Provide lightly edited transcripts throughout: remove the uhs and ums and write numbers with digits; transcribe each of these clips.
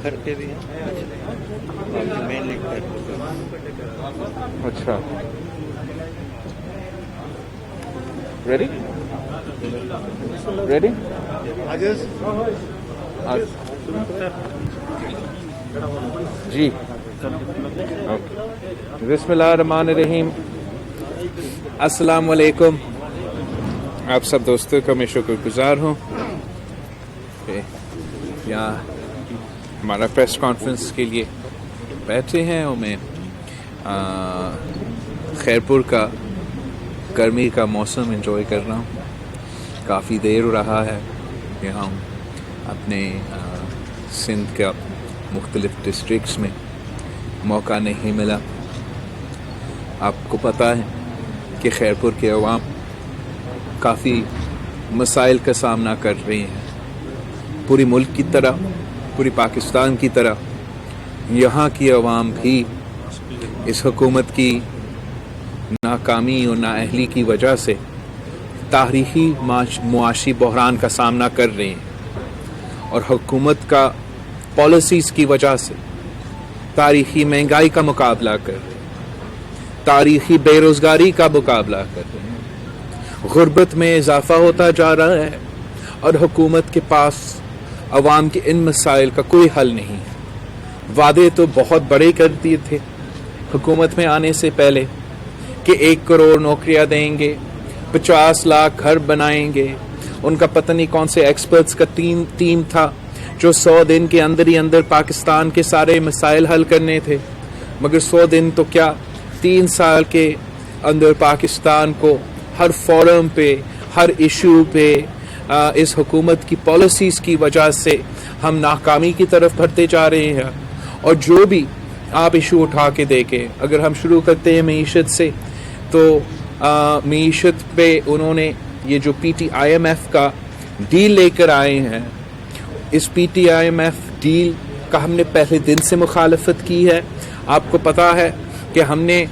کرتے بھی ہیں مینلی اچھا ریڈی ریڈی جی بسم اللہ الرحمن الرحیم. السلام علیکم. آپ سب دوستوں کا میں شکر گزار ہوں کہ یہاں ہمارا پریس کانفرنس کے لیے بیٹھے ہیں اور میں خیرپور کا گرمی کا موسم انجوائے کر رہا ہوں. کافی دیر ہو رہا ہے کہ ہم اپنے سندھ کا مختلف ڈسٹرکٹس میں موقع نہیں ملا. آپ کو پتہ ہے کہ خیرپور کے عوام کافی مسائل کا سامنا کر رہے ہیں. پوری ملک کی طرح، پوری پاکستان کی طرح یہاں کی عوام بھی اس حکومت کی ناکامی اور نااہلی کی وجہ سے تاریخی معاشی بحران کا سامنا کر رہے ہیں، اور حکومت کا پالیسیز کی وجہ سے تاریخی مہنگائی کا مقابلہ کر رہے ہیں، تاریخی بے روزگاری کا مقابلہ کر رہے ہیں، غربت میں اضافہ ہوتا جا رہا ہے، اور حکومت کے پاس عوام کے ان مسائل کا کوئی حل نہیں ہے. وعدے تو بہت بڑے کر دیے تھے حکومت میں آنے سے پہلے کہ 1 کروڑ نوکریاں دیں گے، 50 لاکھ گھر بنائیں گے. ان کا پتہ نہیں کون سے ایکسپرٹس کا ٹیم تھا جو 100 دن کے اندر ہی اندر پاکستان کے سارے مسائل حل کرنے تھے. مگر 100 دن تو کیا، 3 سال کے اندر پاکستان کو ہر فورم پہ، ہر ایشو پہ اس حکومت کی پالیسیز کی وجہ سے ہم ناکامی کی طرف بڑھتے جا رہے ہیں. اور جو بھی آپ ایشو اٹھا کے دیکھیں، اگر ہم شروع کرتے ہیں معیشت سے، تو معیشت پہ انہوں نے یہ جو PTIMF کا ڈیل لے کر آئے ہیں، اس PTIMF ڈیل کا ہم نے پہلے دن سے مخالفت کی ہے. آپ کو پتا ہے کہ ہم نے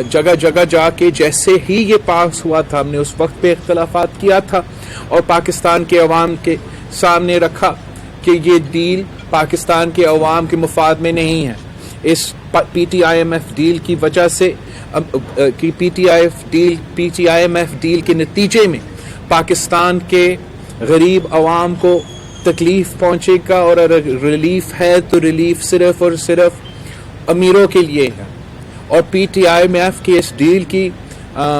جگہ جگہ جا کے جیسے ہی یہ پاس ہوا تھا، ہم نے اس وقت پہ اختلافات کیا تھا اور پاکستان کے عوام کے سامنے رکھا کہ یہ ڈیل پاکستان کے عوام کے مفاد میں نہیں ہے. اس PTIMF ڈیل کی وجہ سے PTIMF ڈیل کے نتیجے میں پاکستان کے غریب عوام کو تکلیف پہنچے گا، اور اگر ریلیف ہے تو ریلیف صرف اور صرف امیروں کے لیے ہے. اور PTIMF کی اس ڈیل کی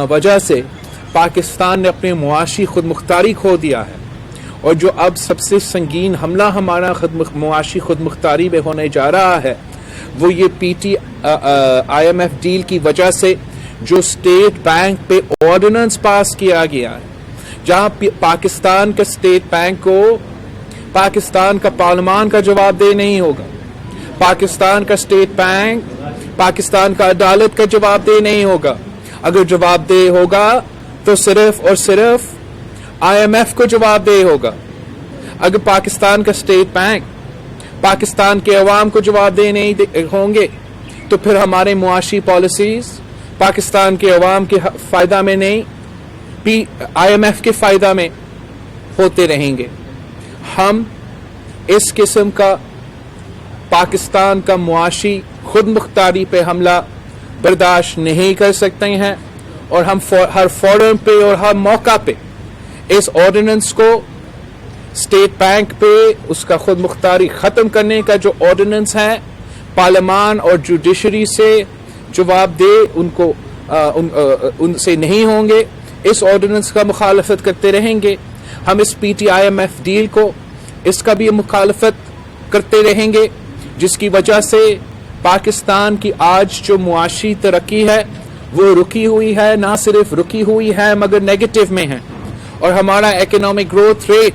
وجہ سے پاکستان نے اپنے معاشی خود مختاری کھو دیا ہے. اور جو اب سب سے سنگین حملہ ہمارا معاشی خود مختاری میں ہونے جا رہا ہے، وہ یہ PTIMF ڈیل کی وجہ سے جو اسٹیٹ بینک پہ آرڈیننس پاس کیا گیا ہے، جہاں پاکستان کا اسٹیٹ بینک کو پاکستان کا پارلیمان کا جواب دہ نہیں ہوگا، پاکستان کا اسٹیٹ بینک پاکستان کا عدالت کا جواب دہ نہیں ہوگا. اگر جواب دہ ہوگا تو صرف اور صرف IMF کو جواب دہ ہوگا. اگر پاکستان کا اسٹیٹ بینک پاکستان کے عوام کو جواب دہ نہیں ہوں گے تو پھر ہمارے معاشی پالیسیز پاکستان کے عوام کے فائدہ میں نہیں، IMF کے فائدہ میں ہوتے رہیں گے. ہم اس قسم کا پاکستان کا معاشی خود مختاری پہ حملہ برداشت نہیں کر سکتے ہیں، اور ہم ہر فورم پہ اور ہر موقع پہ اس آرڈیننس کو اسٹیٹ بینک پہ اس کا خود مختاری ختم کرنے کا جو آرڈیننس ہے، پارلیمان اور جوڈیشری سے جواب دے ان سے نہیں ہوں گے، اس آرڈیننس کا مخالفت کرتے رہیں گے. ہم اس PTIMF ڈیل کو اس کا بھی مخالفت کرتے رہیں گے، جس کی وجہ سے پاکستان کی آج جو معاشی ترقی ہے وہ رکی ہوئی ہے، نہ صرف رکی ہوئی ہے مگر نیگیٹو میں ہے. اور ہمارا اکنامک گروتھ ریٹ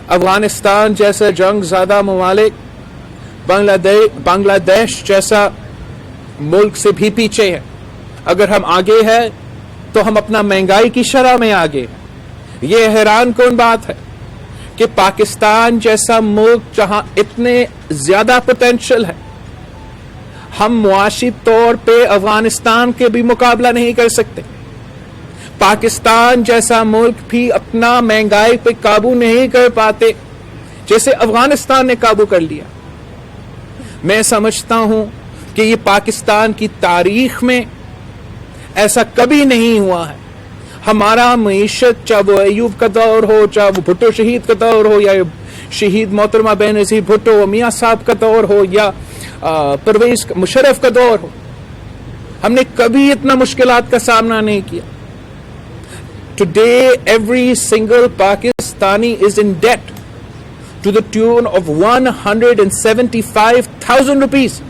افغانستان جیسا جنگ زدہ ممالک بنگلہ دیش جیسا ملک سے بھی پیچھے ہے. اگر ہم آگے ہیں تو ہم اپنا مہنگائی کی شرح میں آگے. یہ حیران کن بات ہے کہ پاکستان جیسا ملک جہاں اتنے زیادہ پوٹینشل ہے، ہم معاشی طور پہ افغانستان کے بھی مقابلہ نہیں کر سکتے. پاکستان جیسا ملک بھی اپنا مہنگائی پہ قابو نہیں کر پاتے جیسے افغانستان نے قابو کر لیا. میں سمجھتا ہوں کہ یہ پاکستان کی تاریخ میں ایسا کبھی نہیں ہوا ہے. ہمارا معیشت چاہے وہ ایوب کا دور ہو، چاہے وہ بھٹو شہید کا دور ہو، یا شہید محترمہ بینظیر بھٹو میاں صاحب کا دور ہو، یا پرویز مشرف کا دور ہو، ہم نے کبھی اتنا مشکلات کا سامنا نہیں کیا. Today every single Pakistani is in debt to the tune of 175,000 rupees.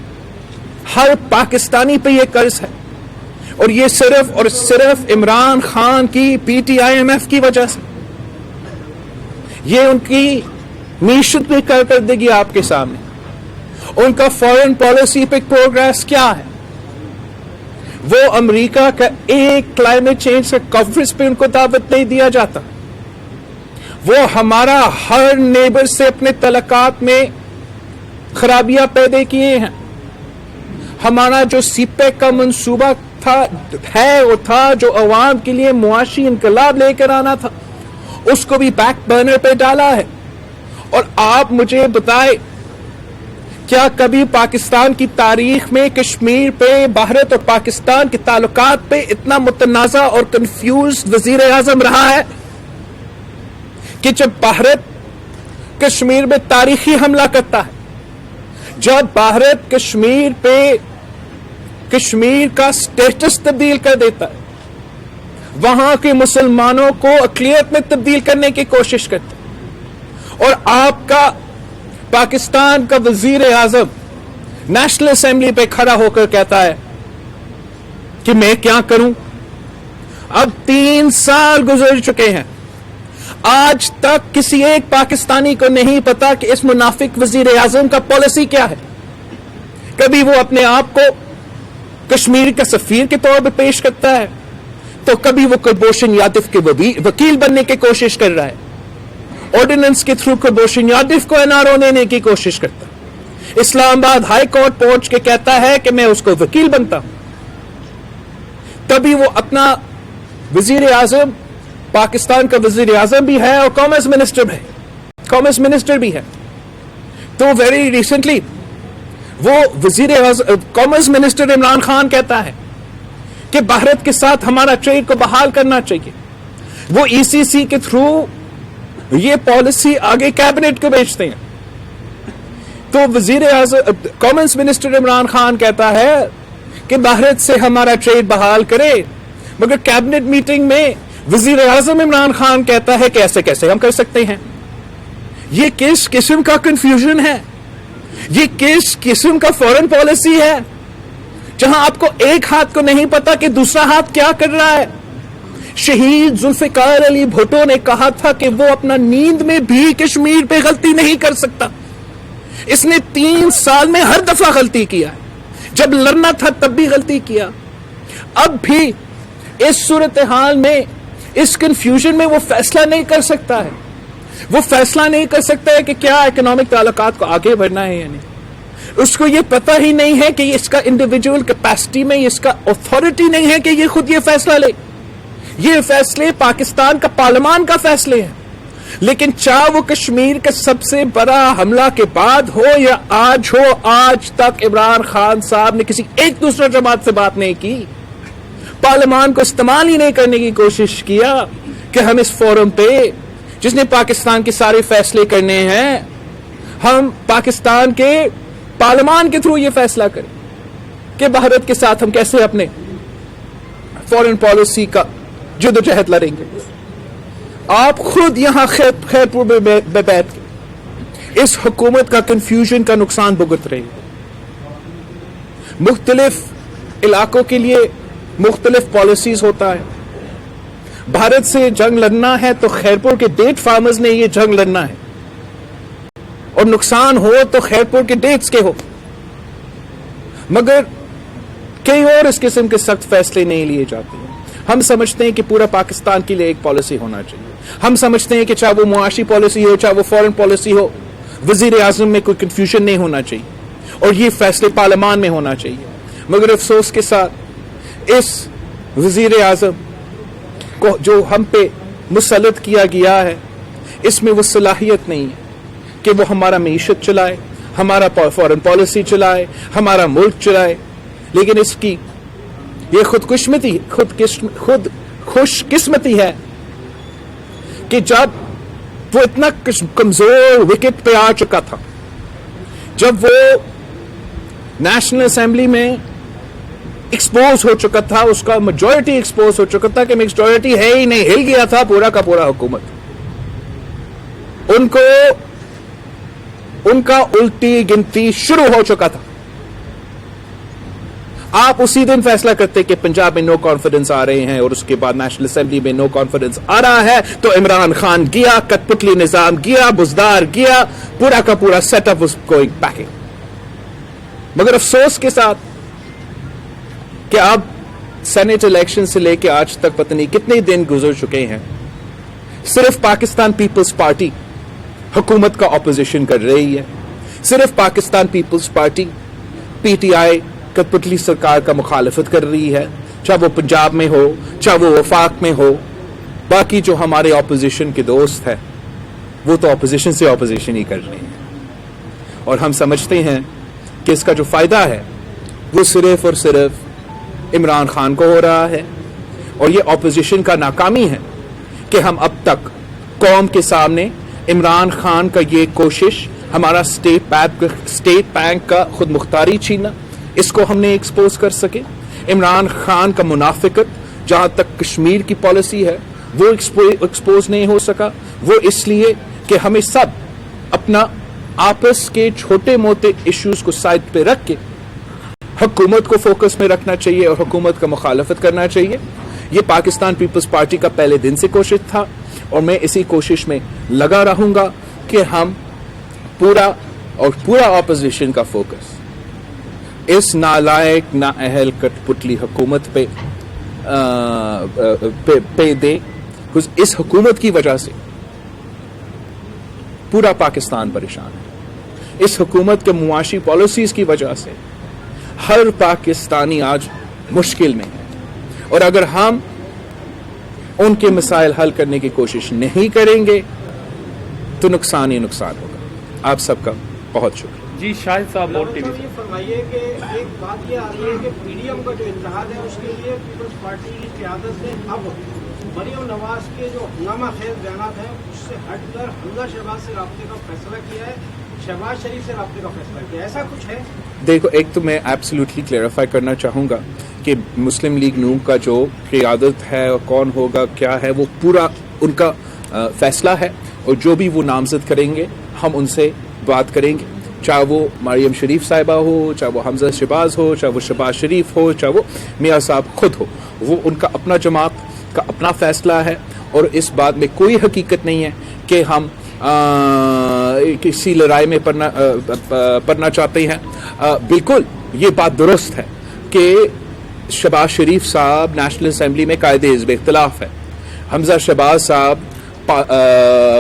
ہر پاکستانی پہ یہ قرض ہے، اور یہ صرف اور صرف عمران خان کی PTIMF کی وجہ سے. یہ ان کی معیشت پہ کارکردگی آپ کے سامنے. ان کا فارن پالیسی پہ پروگریس کیا ہے؟ وہ امریکہ کا ایک کلائمیٹ چینج کا کانفرنس پہ ان کو دعوت نہیں دیا جاتا. وہ ہمارا ہر نیبر سے اپنے تعلقات میں خرابیاں پیدا کیے ہیں. ہمارا جو سی پیک کا منصوبہ وہ تھا جو عوام کے لیے معاشی انقلاب لے کر آنا تھا، اس کو بھی بیک برنر پہ ڈالا ہے. اور آپ مجھے بتائیں، کیا کبھی پاکستان کی تاریخ میں کشمیر پہ بھارت اور پاکستان کے تعلقات پہ اتنا متنازع اور کنفیوزڈ وزیر اعظم رہا ہے کہ جب بھارت کشمیر میں تاریخی حملہ کرتا ہے، جب بھارت کشمیر پہ کشمیر کا سٹیٹس تبدیل کر دیتا ہے، وہاں کے مسلمانوں کو اقلیت میں تبدیل کرنے کی کوشش کرتا ہے، اور آپ کا پاکستان کا وزیر اعظم نیشنل اسمبلی پہ کھڑا ہو کر کہتا ہے کہ میں کیا کروں. اب 3 سال گزر چکے ہیں، آج تک کسی ایک پاکستانی کو نہیں پتا کہ اس منافق وزیر اعظم کا پالیسی کیا ہے. کبھی وہ اپنے آپ کو کشمیر کا سفیر کے طور پہ پیش کرتا ہے، تو کبھی وہ کلبھوشن یادو کے وکیل بننے کی کوشش کر رہا ہے، آرڈیننس کے تھرو کلبھوشن یادو کو NRO دینے کی کوشش کرتا ہے. اسلام آباد ہائی کورٹ پہنچ کے کہتا ہے کہ میں اس کو وکیل بنتا ہوں. تبھی وہ اپنا وزیر اعظم، پاکستان کا وزیر اعظم بھی ہے اور کامرس منسٹر بھی ہے. تو ویری ریسنٹلی وہ وزیر کامرس منسٹر عمران خان کہتا ہے کہ بھارت کے ساتھ ہمارا ٹریڈ کو بحال کرنا چاہیے. وہ ECC کے تھرو یہ پالیسی آگے کیبنٹ کو بھیجتے ہیں. تو وزیر اعظم کامرس منسٹر عمران خان کہتا ہے کہ بھارت سے ہمارا ٹریڈ بحال کرے، مگر کیبنٹ میٹنگ میں وزیر اعظم عمران خان کہتا ہے کہ ایسے کیسے ہم کر سکتے ہیں. یہ کس قسم کا کنفیوژن ہے؟ یہ کس قسم کا فورن پالیسی ہے جہاں آپ کو ایک ہاتھ کو نہیں پتا کہ دوسرا ہاتھ کیا کر رہا ہے؟ شہید ذوالفقار علی بھٹو نے کہا تھا کہ وہ اپنا نیند میں بھی کشمیر پہ غلطی نہیں کر سکتا. اس نے 3 سال میں ہر دفعہ غلطی کیا ہے. جب لڑنا تھا تب بھی غلطی کیا. اب بھی اس صورتحال میں، اس کنفیوژن میں وہ فیصلہ نہیں کر سکتا ہے. وہ فیصلہ نہیں کر سکتا ہے کہ کیا اکنامک تعلقات کو آگے بڑھنا ہے یا نہیں. اس کو یہ پتہ ہی نہیں ہے کہ اس کا انڈیویجول کیپیسٹی میں اس کا اتھارٹی نہیں ہے کہ یہ خود یہ فیصلہ لے. یہ فیصلے پاکستان کا پارلیمان کا فیصلے ہیں. لیکن چاہے وہ کشمیر کا سب سے بڑا حملہ کے بعد ہو یا آج ہو، آج تک عمران خان صاحب نے کسی ایک دوسرے جماعت سے بات نہیں کی، پارلیمان کو استعمال ہی نہیں کرنے کی کوشش کیا کہ ہم اس فورم پہ جس نے پاکستان کے سارے فیصلے کرنے ہیں، ہم پاکستان کے پارلیمان کے تھرو یہ فیصلہ کریں کہ بھارت کے ساتھ ہم کیسے اپنے فورن پالیسی کا جدوجہد لڑیں گے. آپ خود یہاں خیرپور میں بیٹھ کے اس حکومت کا کنفیوژن کا نقصان بھگت رہے ہیں. مختلف علاقوں کے لیے مختلف پالیسیز ہوتا ہے. بھارت سے جنگ لڑنا ہے تو خیرپور کے ڈیٹ فارمرز نے یہ جنگ لڑنا ہے. اور نقصان ہو تو خیرپور کے ڈیٹس کے ہو، مگر کئی اور اس قسم کے سخت فیصلے نہیں لیے جاتے ہیں. ہم سمجھتے ہیں کہ پورا پاکستان کے لیے ایک پالیسی ہونا چاہیے. ہم سمجھتے ہیں کہ چاہے وہ معاشی پالیسی ہو، چاہے وہ فورن پالیسی ہو، وزیر اعظم میں کوئی کنفیوژن نہیں ہونا چاہیے اور یہ فیصلے پارلیمان میں ہونا چاہیے. مگر افسوس کے ساتھ اس وزیر اعظم کو جو ہم پہ مسلط کیا گیا ہے، اس میں وہ صلاحیت نہیں ہے کہ وہ ہمارا معیشت چلائے، ہمارا فورن پالیسی چلائے، ہمارا ملک چلائے. لیکن اس کی یہ خود خوش قسمتی ہے کہ جب وہ اتنا کمزور وکٹ پہ آ چکا تھا، جب وہ نیشنل اسمبلی میں ایکسپوز ہو چکا تھا، اس کا میجورٹی ایکسپوز ہو چکا تھا کہ میجورٹی ہے ہی نہیں، ہل گیا تھا پورا کا پورا حکومت. ان کا الٹی گنتی شروع ہو چکا تھا. آپ اسی دن فیصلہ کرتے کہ پنجاب میں نو کانفیڈنس آ رہے ہیں اور اس کے بعد نیشنل اسمبلی میں نو کانفیڈنس آ رہا ہے تو عمران خان گیا، کٹ پتلی نظام گیا، بزدار گیا، پورا کا پورا set up was going backing. مگر افسوس کے ساتھ کہ اب سینٹ الیکشن سے لے کے آج تک پتہ نہیں کتنے دن گزر چکے ہیں، صرف پاکستان پیپلز پارٹی حکومت کا اپوزیشن کر رہی ہے. صرف Pakistan peoples party P T I کٹ پتلی سرکار کا مخالفت کر رہی ہے، چاہے وہ پنجاب میں ہو، چاہے وہ وفاق میں ہو. باقی جو ہمارے اپوزیشن کے دوست ہیں وہ تو اپوزیشن سے اپوزیشن ہی کر رہے ہیں. اور ہم سمجھتے ہیں کہ اس کا جو فائدہ ہے وہ صرف اور صرف عمران خان کو ہو رہا ہے. اور یہ اپوزیشن کا ناکامی ہے کہ ہم اب تک قوم کے سامنے عمران خان کا یہ کوشش، ہمارا اسٹیٹ بینک کا خود مختاری چھینا، اس کو ہم نے ایکسپوز کر سکے. عمران خان کا منافقت جہاں تک کشمیر کی پالیسی ہے وہ ایکسپوز نہیں ہو سکا. وہ اس لیے کہ ہمیں سب اپنا آپس کے چھوٹے موٹے ایشوز کو سائڈ پہ رکھ کے حکومت کو فوکس میں رکھنا چاہیے اور حکومت کا مخالفت کرنا چاہیے. یہ پاکستان پیپلز پارٹی کا پہلے دن سے کوشش تھا اور میں اسی کوشش میں لگا رہوں گا کہ ہم پورا اپوزیشن کا فوکس اس نالائق نااہل کٹ پتلی حکومت پہ دے. اس حکومت کی وجہ سے پورا پاکستان پریشان ہے. اس حکومت کے معاشی پالیسیز کی وجہ سے ہر پاکستانی آج مشکل میں ہے. اور اگر ہم ان کے مسائل حل کرنے کی کوشش نہیں کریں گے تو نقصان ہی نقصان ہوگا. آپ سب کا بہت شکریہ. جی شاہد صاحب اور ٹی وی یہ فرمائیے کہ ایک بات یہ آ رہی ہے کہ پی ڈی ایم کا جو اتحاد ہے اس کے لیے پیپلز پارٹی کی قیادت نے اب مریم نواز کے جو ہنگامہ خیز بیانات ہیں اس سے ہٹ کر حمزہ شہباز سے رابطے کا فیصلہ کیا ہے، شہباز شریف سے رابطے کا فیصلہ کیا ہے، ایسا کچھ ہے؟ دیکھو، ایک تو میں ایبسلیوٹلی کلیئرفائی کرنا چاہوں گا کہ مسلم لیگ نون کا جو قیادت ہے اور کون ہوگا کیا ہے وہ پورا ان کا فیصلہ ہے. اور جو بھی وہ نامزد کریں گے ہم ان سے بات کریں گے، چاہے وہ مریم شریف صاحبہ ہو، چاہے وہ حمزہ شہباز ہو، چاہے وہ شہباز شریف ہو، چاہے وہ میاں صاحب خود ہو. وہ ان کا اپنا جماعت کا اپنا فیصلہ ہے اور اس بات میں کوئی حقیقت نہیں ہے کہ ہم کسی لڑائی میں پڑنا چاہتے ہیں. بالکل یہ بات درست ہے کہ شہباز شریف صاحب نیشنل اسمبلی میں قائد حزب اختلاف ہے، حمزہ شہباز صاحب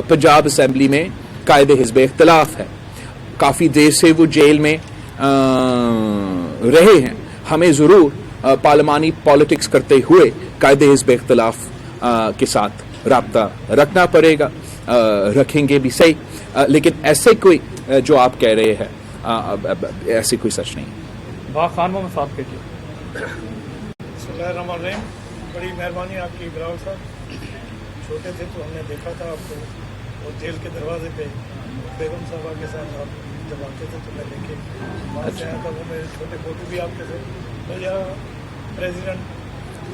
پنجاب اسمبلی میں قائد حزب اختلاف ہے. کافی دیر سے وہ جیل میں رہے ہیں. ہمیں ضرور پارلیمانی پالیٹکس کرتے ہوئے قائد حزب اختلاف کے ساتھ رابطہ رکھنا پڑے گا. رکھیں گے بھی صحیح، لیکن ایسے کوئی جو آپ کہہ رہے ہیں ایسی کوئی سچ نہیں. خان محمد صاحب کہیے. بسم اللہ الرحمن الرحیم. بڑی مہربانی آپ کی براؤ صاحب. چھوٹے تھے تو ہم نے دیکھا تھا آپ کو اور جیل کے دروازے پہ بیگم صاحبہ کے ساتھ آپ جب آتے تھے تو میں دیکھے وہاں سے آیا تھا. وہ میرے چھوٹے فوٹو بھی آپ کے تھے. میں یہاں پریزیڈنٹ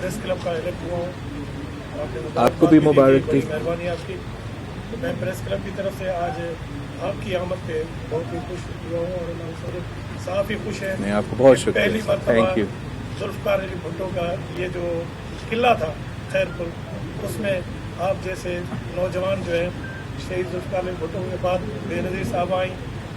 پریس کلب کا الیکٹ ہوا ہوں. آپ کو بھی مبارک. بڑی مہربانی آپ کی. میں پریس کلب کی طرف سے آج آپ کی آمد پہ بہت ہی خوش ہوا ہوں اور صاف ہی خوش ہے. میں آپ کو بہت شکریہ. پہلی مرتبہ ذوالفقار علی بھٹو کا یہ جو قلعہ تھا خیر پور، اس میں آپ جیسے نوجوان جو ہے شہید ذوالفقار علی بھٹو کے بعد بے نظیر صاحب آئیں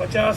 50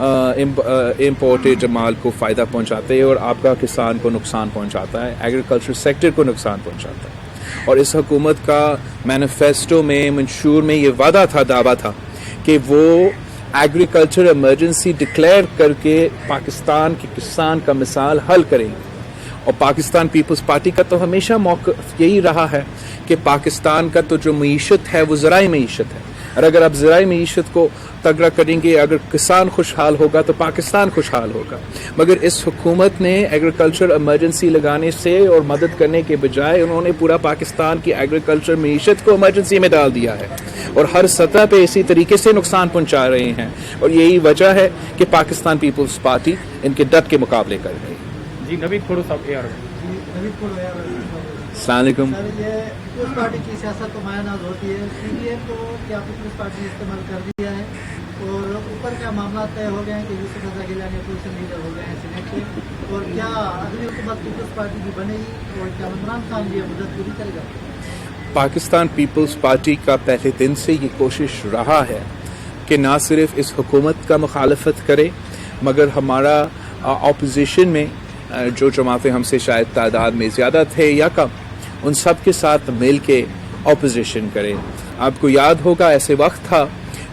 امپورٹڈ مال کو فائدہ پہنچاتے ہیں اور آپ کا کسان کو نقصان پہنچاتا ہے, ایگریکلچر سیکٹر کو نقصان پہنچاتا ہے. اور اس حکومت کا مینیفیسٹو میں, منشور میں یہ وعدہ تھا, دعویٰ تھا کہ وہ ایگریکلچر ایمرجنسی ڈکلیئر کر کے پاکستان کے کسان کا مثال حل کریں گے. اور پاکستان پیپلز پارٹی کا تو ہمیشہ موقف یہی رہا ہے کہ پاکستان کا تو جو معیشت ہے وہ زرعی معیشت ہے, اور اگر آپ زرعی معیشت کو تگڑا کریں گے, اگر کسان خوشحال ہوگا تو پاکستان خوشحال ہوگا. مگر اس حکومت نے ایگریکلچر ایمرجنسی لگانے سے اور مدد کرنے کے بجائے انہوں نے پورا پاکستان کی ایگریکلچر معیشت کو ایمرجنسی میں ڈال دیا ہے, اور ہر سطح پہ اسی طریقے سے نقصان پہنچا رہے ہیں. اور یہی وجہ ہے کہ پاکستان پیپلز پارٹی ان کے ڈٹ کے مقابلے کر رہی ہے. جی نوید کھوڑو صاحب السلام علیکم. سر یہ پیپلز پارٹی کی سیاست تو مایہ ناز ہوتی ہے, پی ڈی ایم کو کیا پیپلز پارٹی نے استعمال کر دیا ہے, اور اوپر کیا معاملات طے ہو گئے ہیں کہ یوسف رضا گیلانی اپوزیشن لیڈر ہو گئے ہیں سینیٹ کے, اور کیا اگلی حکومت پیپلز پارٹی کی بنے گی, اور کیا عمران خان یہ مدت پوری کرے گا؟ پاکستان پیپلز پارٹی کا پہلے دن سے یہ کوشش رہا ہے کہ نہ صرف اس حکومت کا مخالفت کرے, مگر ہمارا اپوزیشن میں جو جماعتیں ہم سے شاید تعداد میں زیادہ تھے یا کم, ان سب کے ساتھ مل کے اپوزیشن کرے. آپ کو یاد ہوگا ایسے وقت تھا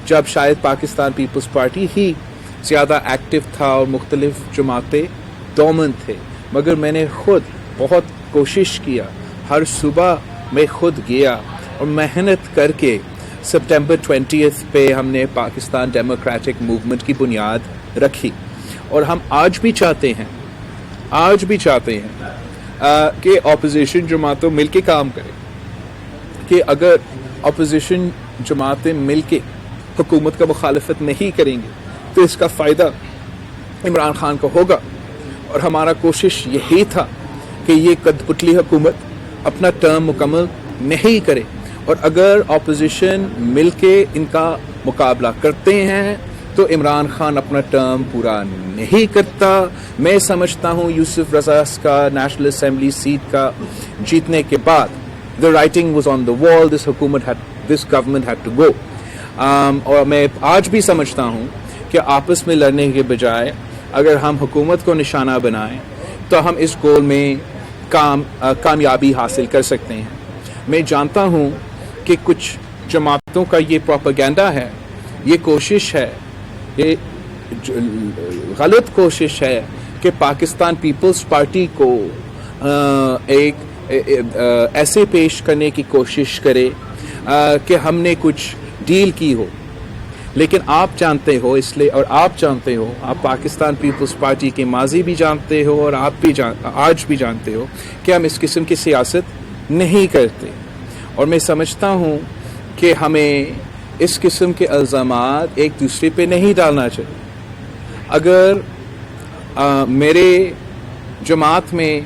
جب شاید پاکستان پیپلز پارٹی ہی زیادہ ایکٹیو تھا اور مختلف جماعتیں ڈومنٹ تھے, مگر میں نے خود بہت کوشش کیا, ہر صبح میں خود گیا اور محنت کر کے سپٹمبر 20 پہ ہم نے پاکستان ڈیموکریٹک موومنٹ کی بنیاد رکھی. اور ہم آج بھی چاہتے ہیں کہ اپوزیشن جماعتوں مل کے کام کرے, کہ اگر اپوزیشن جماعتیں مل کے حکومت کا مخالفت نہیں کریں گے تو اس کا فائدہ عمران خان کو ہوگا. اور ہمارا کوشش یہی تھا کہ یہ کد پتلی حکومت اپنا ٹرم مکمل نہیں کرے, اور اگر اپوزیشن مل کے ان کا مقابلہ کرتے ہیں تو عمران خان اپنا ٹرم پورا نہیں کرتا. میں سمجھتا ہوں یوسف رضا کا نیشنل اسمبلی سیٹ کا جیتنے کے بعد the writing was on the wall, this government had to go. اور میں آج بھی سمجھتا ہوں کہ آپس میں لڑنے کے بجائے اگر ہم حکومت کو نشانہ بنائیں تو ہم اس گول میں کامیابی حاصل کر سکتے ہیں. میں جانتا ہوں کہ کچھ جماعتوں کا یہ پروپیگنڈا ہے, یہ کوشش ہے, یہ غلط کوشش ہے کہ پاکستان پیپلز پارٹی کو ایک ایسے پیش کرنے کی کوشش کرے کہ ہم نے کچھ ڈیل کی ہو. لیکن آپ جانتے ہو, اس لیے, اور آپ جانتے ہو, آپ پاکستان پیپلز پارٹی کے ماضی بھی جانتے ہو اور آپ بھی آج بھی جانتے ہو کہ ہم اس قسم کی سیاست نہیں کرتے. اور میں سمجھتا ہوں کہ ہمیں اس قسم کے الزامات ایک دوسرے پہ نہیں ڈالنا چاہیے. اگر میرے جماعت میں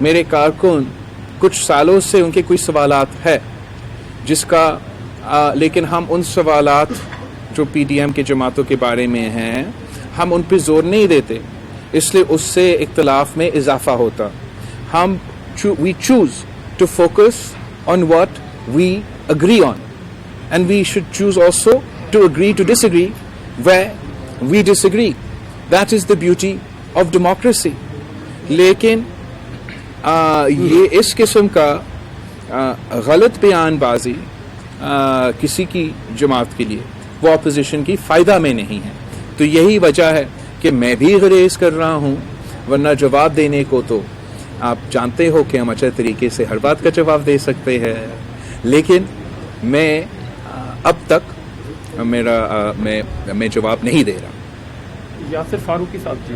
میرے کارکن کچھ سالوں سے ان کے کوئی سوالات ہے جس کا لیکن ہم ان سوالات جو پی ڈی ایم کے جماعتوں کے بارے میں ہیں ہم ان پہ زور نہیں دیتے, اس لیے اس سے اختلاف میں اضافہ ہوتا. ہم we choose to focus on what we agree on, and we should choose also to agree to disagree where we disagree. That is the beauty of democracy. لیکن یہ اس قسم کا غلط بیان بازی کسی کی جماعت کے لیے وہ اپوزیشن کی فائدہ میں نہیں ہے. تو یہی وجہ ہے کہ میں بھی گریز کر رہا ہوں, ورنہ جواب دینے کو تو آپ جانتے ہو کہ ہم اچھے طریقے سے ہر بات کا جواب دے سکتے ہیں, لیکن میں اب تک میں جواب نہیں دے رہا. یاسر فاروقی صاحب جی,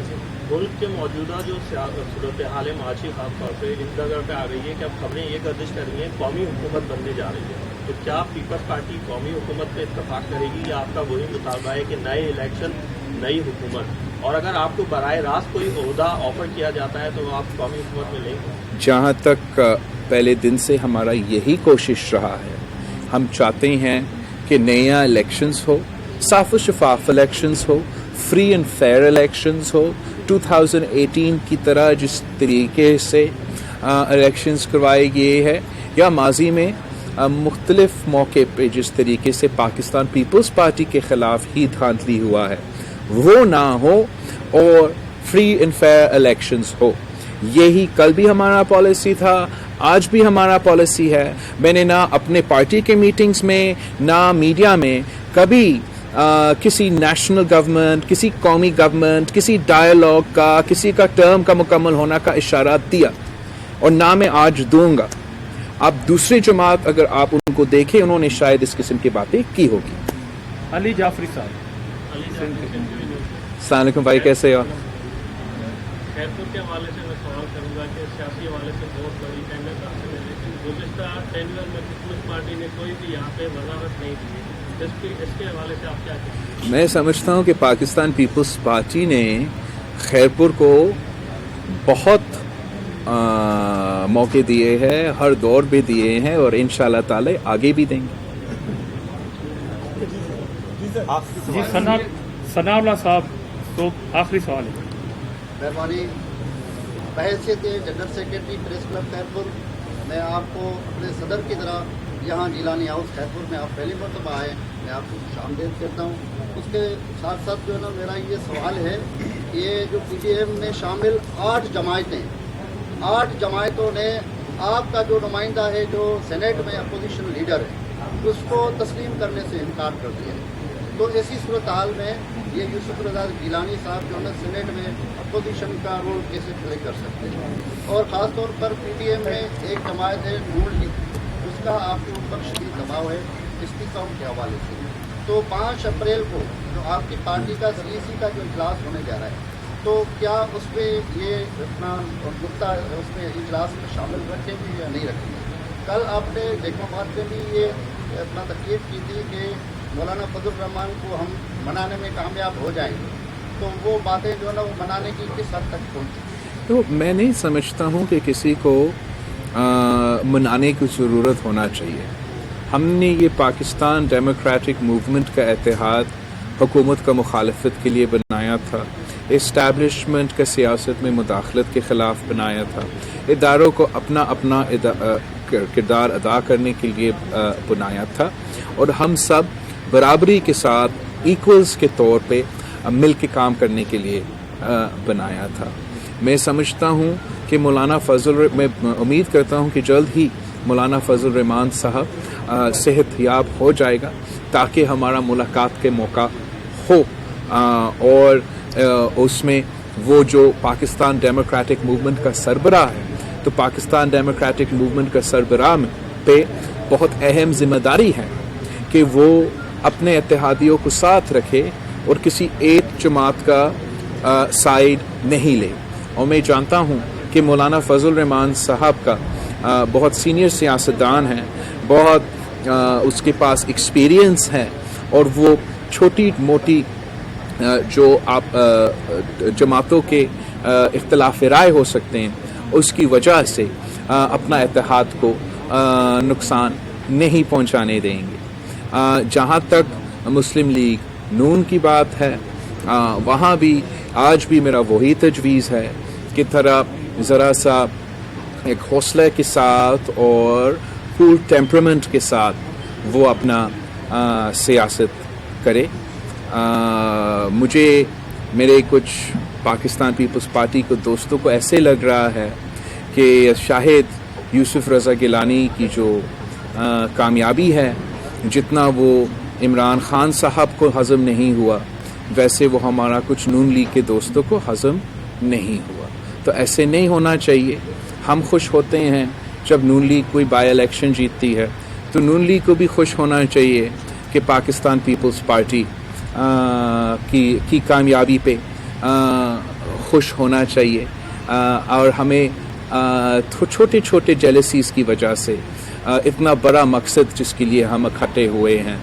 ملک کے موجودہ جو صورتحال معاشی خاص طور پہ اس جگہ پہ آ گئی ہے کہ اب خبریں یہ گردش کر رہی ہیں قومی حکومت بننے جا رہی ہے, تو کیا پیپلز پارٹی قومی حکومت پہ اتفاق کرے گی یا آپ کا وہی مطالبہ ہے کہ نئے الیکشن نئی حکومت, اور اگر آپ کو براہ راست کوئی عہدہ آفر کیا جاتا ہے تو آپ قومی حکومت میں لیں گے؟ جہاں تک پہلے دن سے ہمارا یہی کوشش رہا ہے, ہم چاہتے ہیں کہ نیا الیکشنز ہو, صاف و شفاف الیکشنز ہو, فری اینڈ فیئر الیکشنز ہو, 2018 کی طرح جس طریقے سے الیکشنز کروائے گئے ہیں یا ماضی میں مختلف موقع پہ جس طریقے سے پاکستان پیپلز پارٹی کے خلاف ہی دھاندلی ہوا ہے وہ نہ ہو اور فری اینڈ فیئر الیکشنز ہو. یہی کل بھی ہمارا پالیسی تھا, آج بھی ہمارا پالیسی ہے. میں نے نہ اپنے پارٹی کے میٹنگز میں نہ میڈیا میں کبھی کسی نیشنل گورنمنٹ, کسی قومی گورنمنٹ, کسی ڈائیلاگ کا, کسی کا ٹرم کا مکمل ہونا کا اشارہ دیا, اور نہ میں آج دوں گا. اب دوسری جماعت اگر آپ ان کو دیکھیں, انہوں نے شاید اس قسم کی باتیں کی ہوگی. علی جعفری صاحب. السلام علیکم بھائی, کیسے ہو؟ خیرپور کے حوالے سے میں سوال کروں گا کہ سیاسی حوالے سے بہت بڑی اہمیت حاصل ہے, لیکن گزشتہ ٹینیور میں پیپلز پارٹی نے کوئی بھی یہاں پہ وضاحت نہیں دی. اس کے حوالے سے آپ کیا کہتے ہیں؟ میں سمجھتا ہوں کہ پاکستان پیپلز پارٹی نے خیرپور کو بہت موقع دیے ہیں, ہر دور بھی دیے ہیں, اور انشاءاللہ تعالی آگے بھی دیں گے. جی ثناء اللہ صاحب, تو آخری سوال ہے. مہربانی, بحیثیت general secretary press club Khairpur, میں آپ کو اپنے صدر کی طرح یہاں گیلانی ہاؤس خیرپور میں آپ پہلی مرتبہ آئے, میں آپ کو خوش آمدید کرتا ہوں. اس کے ساتھ ساتھ جو ہے نا میرا یہ سوال ہے, یہ جو پی ٹی ایم میں شامل 8 جماعتوں نے آپ کا جو نمائندہ ہے جو سینیٹ میں اپوزیشن لیڈر ہے اس کو تسلیم کرنے سے انکار کر دیا ہے. تو ایسی صورتحال میں یہ یوسف رضا گیلانی صاحب جو ہے سینیٹ میں اپوزیشن کا رول کیسے پلے کر سکتے ہیں؟ اور خاص طور پر پی ٹی ایم میں ایک جماعت ہے نون لیگ, اس کا آپ کے اوپر شدید دباؤ ہے استحکام کے حوالے سے. تو 5 اپریل کو جو آپ کی پارٹی کا سی سی کا جو اجلاس ہونے جا رہا ہے, تو کیا اس پہ یہ اپنا نقطہ اس میں اجلاس میں شامل رکھیں گے یا نہیں رکھیں گے؟ کل آپ نے جیکماباد میں بھی یہ اپنا تقریر کی تھی کہ مولانا فضل الرحمان کو ہم منانے میں کامیاب ہو جائیں گے, تو وہ باتیں جو ہے نا وہ منانے کی کس حد تک پہنچی؟ تو میں نہیں سمجھتا ہوں کہ کسی کو منانے کی ضرورت ہونا چاہیے. ہم نے یہ پاکستان ڈیموکریٹک موومنٹ کا اتحاد حکومت کا مخالفت کے لیے بنایا تھا, اسٹیبلشمنٹ کا سیاست میں مداخلت کے خلاف بنایا تھا, اداروں کو اپنا اپنا کردار ادا کرنے کے لیے بنایا تھا, اور ہم سب برابری کے ساتھ ایکولز کے طور پہ مل کے کام کرنے کے لیے بنایا تھا. میں سمجھتا ہوں کہ مولانا فضل, میں امید کرتا ہوں کہ جلد ہی مولانا فضل الرحمان صاحب صحت یاب ہو جائے گا تاکہ ہمارا ملاقات کے موقع ہو, اور اس میں وہ جو پاکستان ڈیموکریٹک موومنٹ کا سربراہ ہے, تو پاکستان ڈیموکریٹک موومنٹ کا سربراہ پہ بہت اہم ذمہ داری ہے کہ وہ اپنے اتحادیوں کو ساتھ رکھے اور کسی ایک جماعت کا سائیڈ نہیں لے. اور میں جانتا ہوں کہ مولانا فضل الرحمان صاحب کا بہت سینئر سیاستدان ہیں, بہت اس کے پاس ایکسپیرینس ہے, اور وہ چھوٹی موٹی جو آپ جماعتوں کے اختلاف رائے ہو سکتے ہیں اس کی وجہ سے اپنا اتحاد کو نقصان نہیں پہنچانے دیں گے. جہاں تک مسلم لیگ نون کی بات ہے, وہاں بھی آج بھی میرا وہی تجویز ہے کہ ذرا سا ایک حوصلے کے ساتھ اور کول ٹیمپرمنٹ کے ساتھ وہ اپنا سیاست کرے. مجھے میرے کچھ پاکستان پیپلز پارٹی کو دوستوں کو ایسے لگ رہا ہے کہ شاہد یوسف رضا گیلانی کی جو کامیابی ہے, جتنا وہ عمران خان صاحب کو ہضم نہیں ہوا ویسے وہ ہمارا کچھ نون لیگ کے دوستوں کو ہضم نہیں ہوا. تو ایسے نہیں ہونا چاہیے. ہم خوش ہوتے ہیں جب نون لیگ کوئی بائی الیکشن جیتتی ہے, تو نون لیگ کو بھی خوش ہونا چاہیے کہ پاکستان پیپلز پارٹی کی کامیابی پہ خوش ہونا چاہیے, اور ہمیں چھوٹے چھوٹے جیلسیز کی وجہ سے اتنا بڑا مقصد جس کے لیے ہم اکٹھے ہوئے ہیں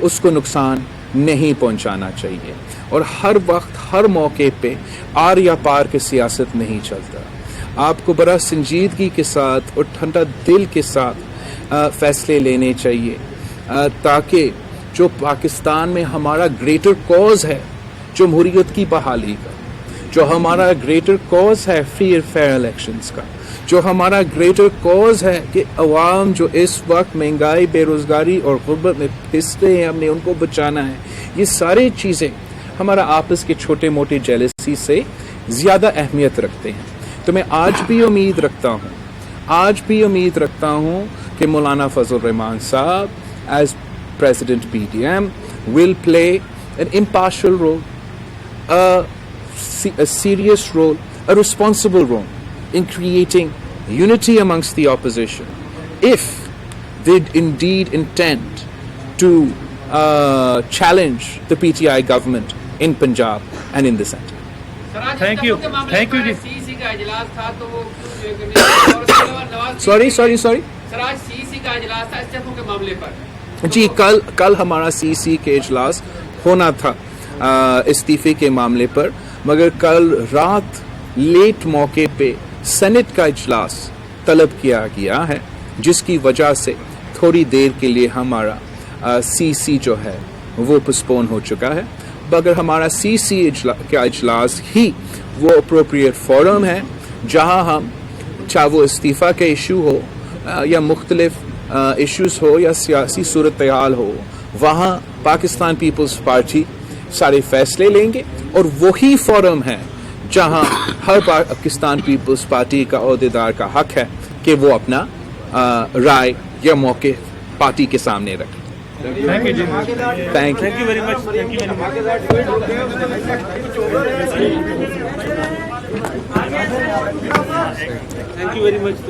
اس کو نقصان نہیں پہنچانا چاہیے. اور ہر وقت ہر موقع پہ آر یا پار کے سیاست نہیں چلتا. آپ کو بڑا سنجیدگی کے ساتھ اور ٹھنڈا دل کے ساتھ فیصلے لینے چاہیے, تاکہ جو پاکستان میں ہمارا گریٹر کاز ہے جمہوریت کی بحالی کا, جو ہمارا گریٹر کاز ہے فری اینڈ فیئر الیکشنز کا, جو ہمارا گریٹر کاز ہے کہ عوام جو اس وقت مہنگائی, بے روزگاری اور غربت میں پھنستے ہیں, ہم نے ان کو بچانا ہے. یہ ساری چیزیں ہمارا آپس کے چھوٹے موٹے جیلسی سے زیادہ اہمیت رکھتے ہیں. تو میں آج بھی امید رکھتا ہوں کہ مولانا فضل الرحمان صاحب as President PTM will play an impartial role, a serious role, a responsible role in creating unity amongst the opposition if they indeed intend to challenge the PTI government in Punjab and in the centre. Thank you. Thank you, ji. CEC کا اجلاس تھا تو وہ کیوں Sorry. سر آج CEC کا اجلاس تھا استعفوں کے معاملے پر. جی کل ہمارا CEC کے اجلاس ہونا تھا استعفے کے معاملے پر، مگر کل رات لیٹ موقع پہ سینٹ کا اجلاس طلب کیا گیا ہے، جس کی وجہ سے تھوڑی دیر کے لیے ہمارا CEC جو ہے وہ پسپون ہو چکا ہے. مگر ہمارا CEC کا اجلاس ہی وہ اپروپریٹ فورم ہے جہاں ہم چاہے وہ استعفیٰ کا ایشو ہو یا مختلف ایشوز ہو یا سیاسی صورتحال ہو، وہاں پاکستان پیپلز پارٹی سارے فیصلے لیں گے، اور وہی فورم ہے جہاں ہر پاکستان پیپلز پارٹی کا عہدیدار کا حق ہے کہ وہ اپنا رائے یا موقع پارٹی کے سامنے رکھے. Thank you very much. Thank you very much.